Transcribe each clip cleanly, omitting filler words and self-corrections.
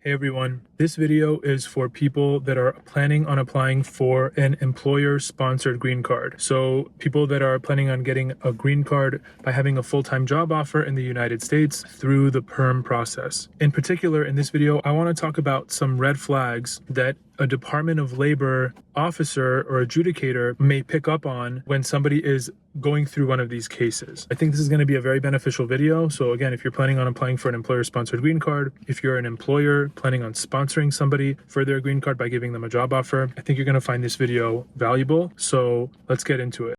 Hey everyone, this video is for people that are planning on applying for an employer-sponsored green card. So people that are planning on getting a green card by having a full-time job offer in the United States through the PERM process. In particular, in this video, I want to talk about some red flags that a Department of Labor officer or adjudicator may pick up on when somebody is going through one of these cases. I think this is going to be a very beneficial video. So again, if you're planning on applying for an employer-sponsored green card, if you're an employer planning on sponsoring somebody for their green card by giving them a job offer, I think you're going to find this video valuable. So let's get into it.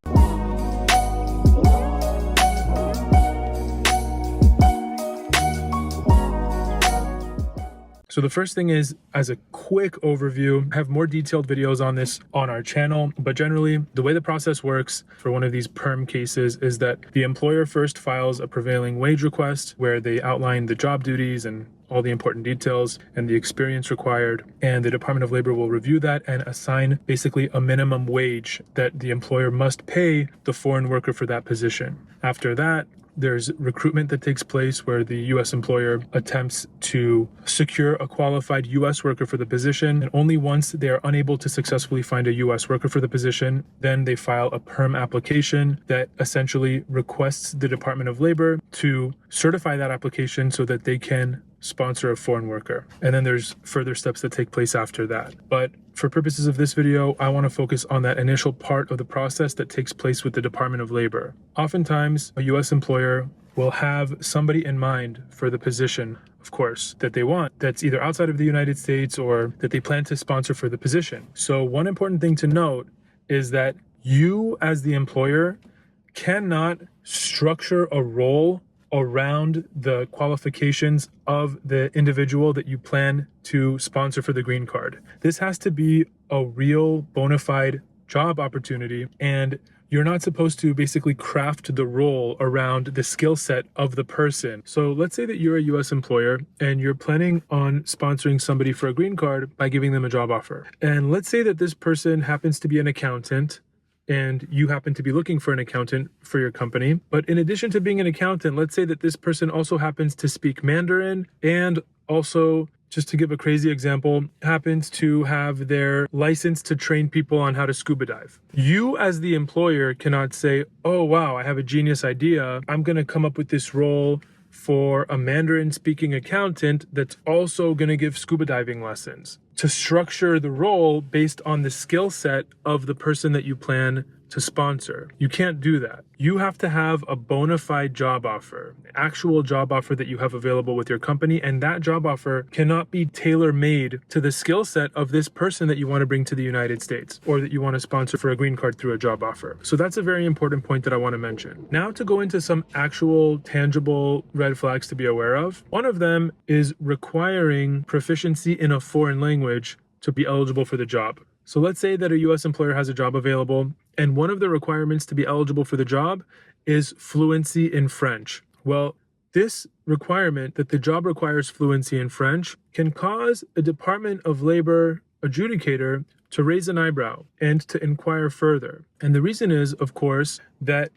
So the first thing is, as a quick overview, I have more detailed videos on this on our channel, but generally the way the process works for one of these PERM cases is that the employer first files a prevailing wage request where they outline the job duties and all the important details and the experience required, and the Department of Labor will review that and assign basically a minimum wage that the employer must pay the foreign worker for that position. After that, there's recruitment that takes place where the U.S. employer attempts to secure a qualified U.S. worker for the position, and only once they are unable to successfully find a U.S. worker for the position, then they file a PERM application that essentially requests the Department of Labor to certify that application so that they can sponsor a foreign worker. And then there's further steps that take place after that. But for purposes of this video, I want to focus on that initial part of the process that takes place with the Department of Labor. Oftentimes, a U.S. employer will have somebody in mind for the position, of course, that they want, that's either outside of the United States or that they plan to sponsor for the position. So one important thing to note is that you, as the employer, cannot structure a role around the qualifications of the individual that you plan to sponsor for the green card. This has to be a real bona fide job opportunity, and you're not supposed to basically craft the role around the skill set of the person. So let's say that you're a US employer and you're planning on sponsoring somebody for a green card by giving them a job offer. And let's say that this person happens to be an accountant, and you happen to be looking for an accountant for your company. But in addition to being an accountant, let's say that this person also happens to speak Mandarin and also, just to give a crazy example, happens to have their license to train people on how to scuba dive. You as the employer cannot say, oh wow, I have a genius idea. I'm gonna come up with this role for a Mandarin speaking accountant that's also gonna give scuba diving lessons. To structure the role based on the skill set of the person that you plan to sponsor. You can't do that. You have to have a bona fide job offer, actual job offer that you have available with your company, and that job offer cannot be tailor-made to the skill set of this person that you want to bring to the United States or that you want to sponsor for a green card through a job offer. So that's a very important point that I want to mention. Now to go into some actual tangible red flags to be aware of. One of them is requiring proficiency in a foreign language to be eligible for the job. So let's say that a U.S. employer has a job available, and one of the requirements to be eligible for the job is fluency in French. Well, this requirement that the job requires fluency in French can cause a Department of Labor adjudicator to raise an eyebrow and to inquire further. And the reason is, of course, that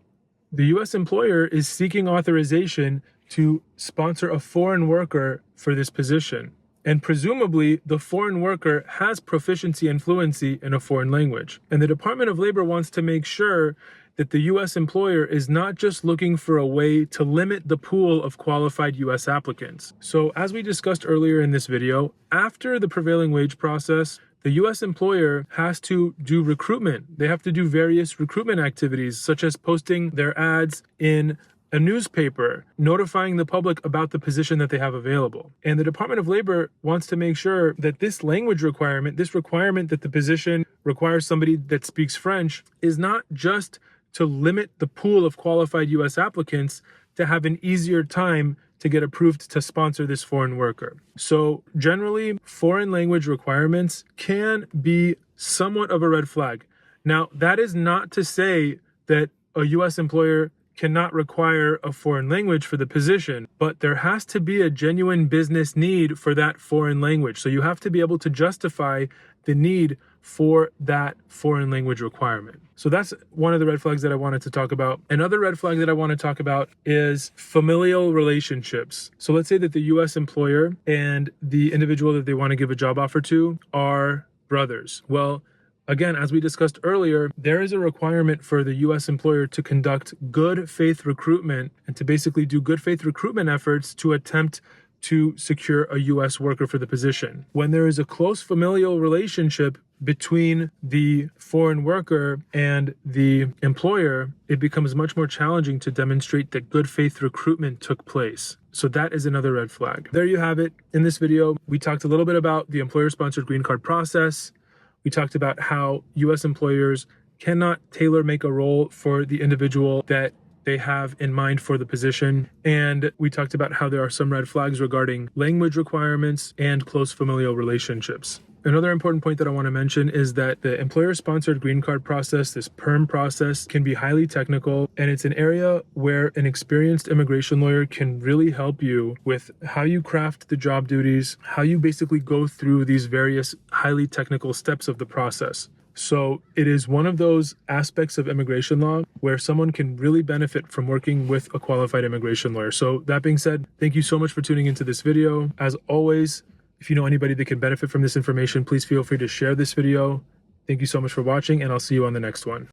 the U.S. employer is seeking authorization to sponsor a foreign worker for this position. And presumably, the foreign worker has proficiency and fluency in a foreign language. And the Department of Labor wants to make sure that the U.S. employer is not just looking for a way to limit the pool of qualified U.S. applicants. So as we discussed earlier in this video, after the prevailing wage process, the U.S. employer has to do recruitment. They have to do various recruitment activities, such as posting their ads in a newspaper, notifying the public about the position that they have available. And the Department of Labor wants to make sure that this language requirement, this requirement that the position requires somebody that speaks French, is not just to limit the pool of qualified U.S. applicants to have an easier time to get approved to sponsor this foreign worker. So generally, foreign language requirements can be somewhat of a red flag. Now, that is not to say that a U.S. employer cannot require a foreign language for the position, but there has to be a genuine business need for that foreign language. So you have to be able to justify the need for that foreign language requirement. So that's one of the red flags that I wanted to talk about. Another red flag that I want to talk about is familial relationships. So let's say that the US employer and the individual that they want to give a job offer to are brothers. Well, again, as we discussed earlier, there is a requirement for the US employer to conduct good faith recruitment and to basically do good faith recruitment efforts to attempt to secure a US worker for the position. When there is a close familial relationship between the foreign worker and the employer, it becomes much more challenging to demonstrate that good faith recruitment took place. So that is another red flag. There you have it. In this video, we talked a little bit about the employer-sponsored green card process. We talked about how US employers cannot tailor-make a role for the individual that they have in mind for the position. And we talked about how there are some red flags regarding language requirements and close familial relationships. Another important point that I want to mention is that the employer-sponsored green card process, this PERM process, can be highly technical, and it's an area where an experienced immigration lawyer can really help you with how you craft the job duties, how you basically go through these various highly technical steps of the process. So it is one of those aspects of immigration law where someone can really benefit from working with a qualified immigration lawyer. So that being said, thank you so much for tuning into this video. As always, if you know anybody that can benefit from this information, please feel free to share this video. Thank you so much for watching, and I'll see you on the next one.